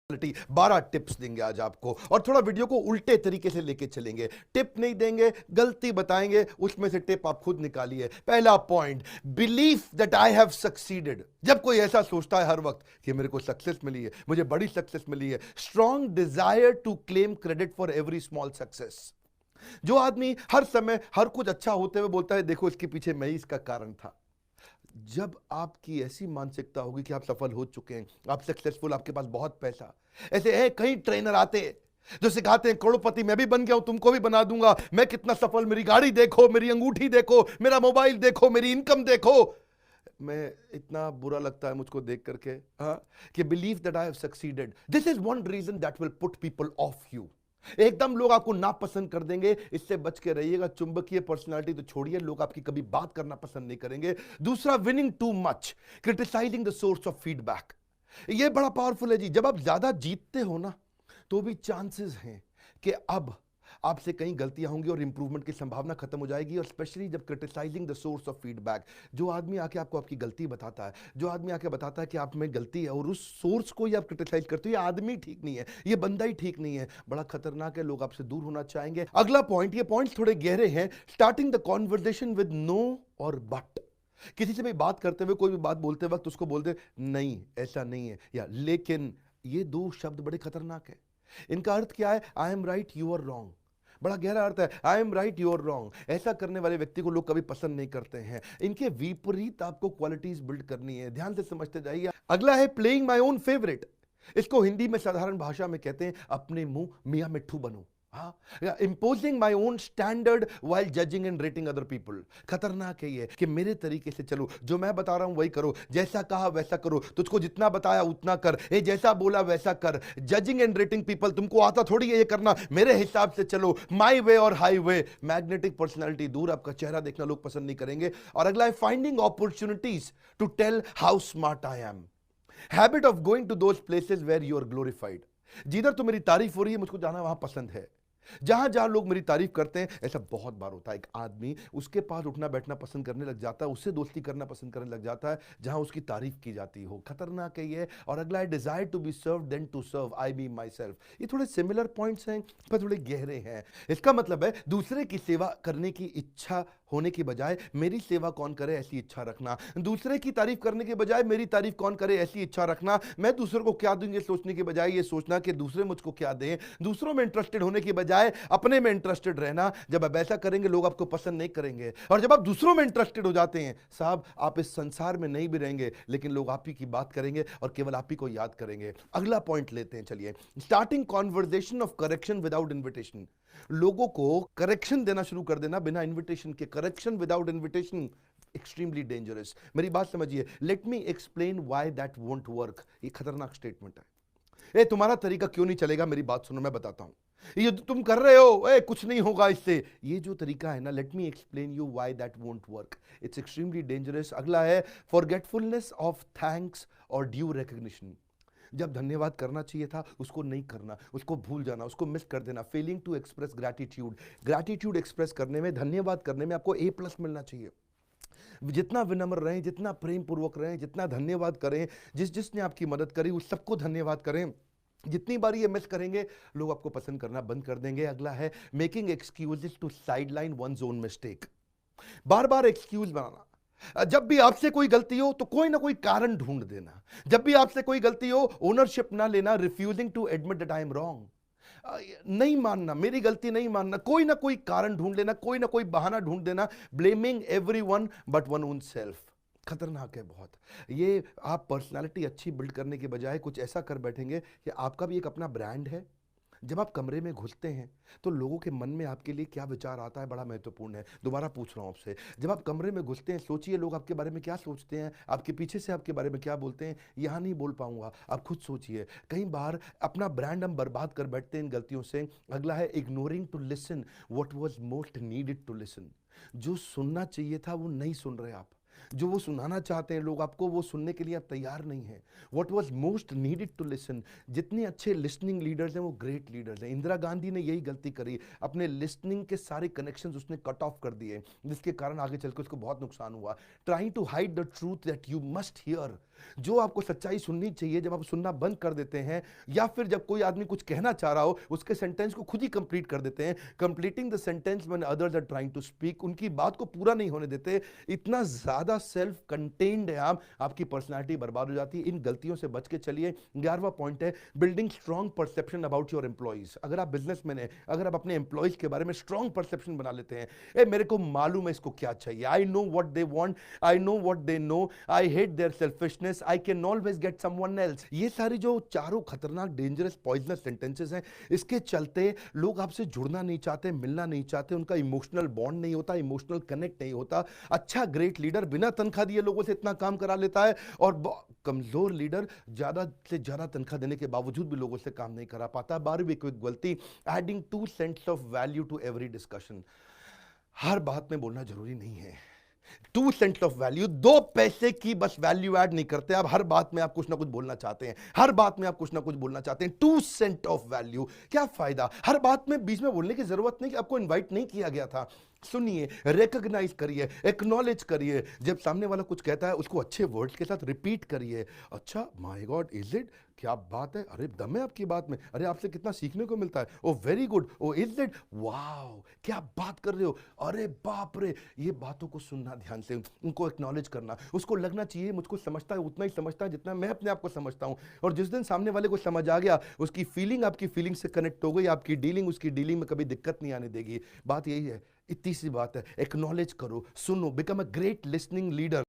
12 tips देंगे आज आपको और थोड़ा वीडियो को उल्टे तरीके से लेके चलेंगे। टिप नहीं देंगे, गलती बताएंगे, उसमें से टिप आप खुद निकालिए। पहला point, belief that I have succeeded. जब कोई ऐसा सोचता है हर वक्त कि मेरे को सक्सेस मिली है, मुझे बड़ी सक्सेस मिली है, strong desire to claim credit for every small success. जो आदमी हर समय हर कुछ अच्छा होते हुए बोलता है देखो इसके पीछे मैं ही इसका कारण था। जब आपकी ऐसी मानसिकता होगी कि आप सफल हो चुके हैं, आप सक्सेसफुल, आपके पास बहुत पैसा, ऐसे है कई ट्रेनर आते हैं जो सिखाते हैं करोड़पति मैं भी बन गया हूं, तुमको भी बना दूंगा, मैं कितना सफल, मेरी गाड़ी देखो, मेरी अंगूठी देखो, मेरा मोबाइल देखो, मेरी इनकम देखो। मैं इतना बुरा लगता है मुझको देख करके, हाँ, कि believe that I have succeeded, this is one reason that will put people off you. एकदम लोग आपको नापसंद कर देंगे, इससे बच के रहिएगा। चुंबकीय पर्सनालिटी तो छोड़िए, लोग आपकी कभी बात करना पसंद नहीं करेंगे। दूसरा, winning too much, criticising the source of feedback. ये बड़ा पावरफुल है जी। जब आप ज्यादा जीतते हो ना, तो भी चांसेस हैं कि अब आपसे कई गलतियां होंगी और इंप्रूवमेंट की संभावना खत्म हो जाएगी। और स्पेशली जब criticising the source of feedback, जो आदमी आके आपको आपकी गलती बताता है, जो आदमी आके बताता है कि आप में गलती है और उस सोर्स को ही आप क्रिटिसाइज करते हो, ये आदमी ठीक नहीं है, ये बंदा ही ठीक नहीं है, बड़ा खतरनाक है, लोग आपसे दूर होना चाहेंगे। अगला पॉइंट, ये पॉइंट थोड़े गहरे हैं, starting the conversation with no or but. किसी से भी बात करते हुए, कोई भी बात बोलते वक्त उसको बोलते नहीं, ऐसा नहीं है, या लेकिन। ये दो शब्द बड़े खतरनाक है। इनका अर्थ क्या है? I am right, you are wrong. बड़ा गहरा अर्थ है, I am right, you are wrong. ऐसा करने वाले व्यक्ति को लोग कभी पसंद नहीं करते हैं। इनके विपरीत आपको क्वालिटीज बिल्ड करनी है, ध्यान से समझते जाइए। अगला है प्लेइंग माई ओन फेवरेट। इसको हिंदी में साधारण भाषा में कहते हैं अपने मुंह मियां मिट्ठू बनो। Imposing my own standard while judging and rating other people. खतरनाक है ये कि मेरे तरीके से चलो, जो मैं बता रहा हूं वही करो, जैसा कहा वैसा करो, तुझको जितना बताया उतना कर, ये जैसा बोला वैसा कर। जजिंग एंड रेटिंग पीपल, तुमको आता थोड़ी है ये करना, मेरे हिसाब से चलो, माई वे और हाई वे। मैग्नेटिक पर्सनैलिटी दूर, आपका चेहरा देखना लोग पसंद नहीं करेंगे। और अगला है finding opportunities to tell how smart I am. Habit of going to those places where you are glorified. जिधर तो मेरी तारीफ हो रही है, मुझको जाना वहां पसंद है। जहां जहां लोग मेरी तारीफ करते हैं, ऐसा बहुत बार होता है, एक आदमी उसके पास उठना बैठना पसंद करने लग जाता है, उससे दोस्ती करना पसंद करने लग जाता है जहां उसकी तारीफ की जाती हो। खतरनाक है ये। और अगला है desire to be serve than to serve, I be myself. ये थोड़े सिमिलर पॉइंट्स हैं पर थोड़े गहरे हैं। इसका मतलब है दूसरे की सेवा करने की इच्छा होने की बजाय मेरी सेवा कौन करे ऐसी इच्छा रखना। दूसरे की तारीफ करने के बजाय मेरी तारीफ कौन करे ऐसी इच्छा रखना। मैं दूसरों को क्या दूंगे सोचने के बजाय ये सोचना कि दूसरे मुझको क्या दें। दूसरों में इंटरेस्टेड होने की बजाय अपने में इंटरेस्टेड रहना। जब आप ऐसा करेंगे लोग आपको पसंद नहीं करेंगे। और जब आप दूसरों में इंटरेस्टेड हो जाते हैं साहब, आप इस संसार में नहीं भी रहेंगे लेकिन लोग आप ही की बात करेंगे और केवल आप ही को याद करेंगे। अगला पॉइंट लेते हैं, चलिए। Starting conversation of correction without invitation. लोगों को करेक्शन देना शुरू कर देना बिना इन्विटेशन के। Correction without invitation extremely dangerous. मेरी बात समझिए, let me explain why that won't work. ये खतरनाक स्टेटमेंट है। ए तुम्हारा तरीका क्यों नहीं चलेगा, मेरी बात सुनो, मैं बताता हूं। ये तुम कर रहे हो, ए कुछ नहीं होगा इससे, ये जो तरीका है ना, let me explain you why that won't work, it's extremely dangerous. अगला है फॉरगेटफुलनेस ऑफ थैंक्स और ड्यू रिकग्निशन। जब धन्यवाद करना चाहिए था उसको नहीं करना, उसको भूल जाना, उसको मिस कर देना। Failing to express gratitude. Gratitude express करने में, धन्यवाद करने में आपको A+ मिलना चाहिए। जितना विनम्र रहें, जितना प्रेम पूर्वक रहें, जितना धन्यवाद करें, जिसने आपकी मदद करी उस सबको धन्यवाद करें। जितनी बार ये मिस करेंगे लोग आपको पसंद करना बंद कर देंगे। अगला है making excuses to sideline one's own mistake. बार बार एक्सक्यूज बनाना। जब भी आपसे कोई गलती हो तो कोई ना कोई कारण ढूंढ देना। जब भी आपसे कोई गलती हो ओनरशिप ना लेना, refusing to admit that I am wrong. नहीं मानना, मेरी गलती नहीं मानना, कोई ना कोई कारण ढूंढ लेना, कोई ना कोई बहाना ढूंढ देना। Blaming everyone but one own self. खतरनाक है बहुत ये। आप पर्सनालिटी अच्छी बिल्ड करने के बजाय कुछ ऐसा कर बैठेंगे कि आपका भी एक अपना ब्रांड है। जब आप कमरे में घुसते हैं तो लोगों के मन में आपके लिए क्या विचार आता है बड़ा महत्वपूर्ण है। दोबारा पूछ रहा हूं आपसे, जब आप कमरे में घुसते हैं सोचिए लोग आपके बारे में क्या सोचते हैं, आपके पीछे से आपके बारे में क्या बोलते हैं। यहां नहीं बोल पाऊंगा, आप खुद सोचिए। कई बार अपना ब्रांड हम बर्बाद कर बैठते हैं इन गलतियों से। अगला है ignoring to listen what was most needed to listen. जो सुनना चाहिए था वो नहीं सुन रहे आप। जो वो सुनाना चाहते हैं लोग आपको, वो सुनने के लिए आप तैयार नहीं है। What was most needed to listen. जितने अच्छे लिसनिंग लीडर्स हैं वो ग्रेट लीडर्स हैं। इंदिरा गांधी ने यही गलती करी, अपने लिसनिंग के सारे कनेक्शंस उसने कट ऑफ कर दिए, जिसके कारण आगे चलकर उसको बहुत नुकसान हुआ। Trying to hide the truth that you must hear जो आपको सच्चाई सुननी चाहिए, जब आप सुनना बंद कर देते हैं, या फिर जब कोई आदमी कुछ कहना चाह रहा हो, उसके सेंटेंस को खुद ही कंप्लीट कर देते हैं, completing the sentence when others are trying to speak, उनकी बात को पूरा नहीं होने देते, इतना ज्यादा सेल्फ कंटेन्ड है आप, आपकी पर्सनालिटी बर्बाद हो जाती है। इन गलतियों से बच के चलिए। 11वां पॉइंट है building strong perception about your employees. अगर आप बिजनेसमैन हैं, अगर आप अपने एम्प्लॉइज के बारे में स्ट्रॉन्ग परसेप्शन बना लेते हैं, ए मेरे को मालूम है इसको क्या चाहिए, I know what they want, I know what they know, I hate their selfishness, I can always get someone else. ये सारी जो चारों खतरनाक डेंजरस पॉइजनस सेंटेंसेस हैं, इसके चलते लोग आपसे जुड़ना नहीं चाहते, मिलना नहीं चाहते, उनका इमोशनल बॉन्ड नहीं होता, इमोशनल कनेक्ट नहीं होता। अच्छा ग्रेट लीडर बिना तनख्वाह दिए लोगों से इतना काम करा लेता है, और कमजोर लीडर ज्यादा से ज्यादा तनख्वाह देने के बावजूद भी लोगों से काम नहीं करा पाता। 12वीं क्विक गलती, adding 2 cents of value to every discussion. हर बात में बोलना जरूरी नहीं है। 2 सेंट ऑफ वैल्यू, 2 पैसे की बस वैल्यू ऐड नहीं करते आप, हर बात में आप कुछ ना कुछ बोलना चाहते हैं, हर बात में आप कुछ ना कुछ बोलना चाहते हैं। 2 सेंट ऑफ वैल्यू, क्या फायदा हर बात में बीच में बोलने की जरूरत नहीं कि आपको इनवाइट नहीं किया गया था। सुनिए, रिकॉग्नाइज करिए, एक्नॉलेज करिए, जब सामने वाला कुछ कहता है उसको अच्छे वर्ड्स के साथ रिपीट करिए। अच्छा, माय गॉड, इज इट, क्या बात है, अरे दम है आपकी बात में, अरे आपसे कितना सीखने को मिलता है, oh very good, oh is it, wow क्या बात कर रहे हो, अरे बाप रे। ये बातों को सुनना ध्यान से, उनको एक्नॉलेज करना, उसको लगना चाहिए मुझको समझता है, उतना ही समझता है जितना मैं अपने आप को समझता हूं। और जिस दिन सामने वाले को समझ आ गया, उसकी फीलिंग आपकी फीलिंग से कनेक्ट हो गई, आपकी डीलिंग उसकी डीलिंग में कभी दिक्कत नहीं आने देगी। बात यही है, इतनी सी बात है, एक्नॉलेज करो, सुनो, become a great listening leader.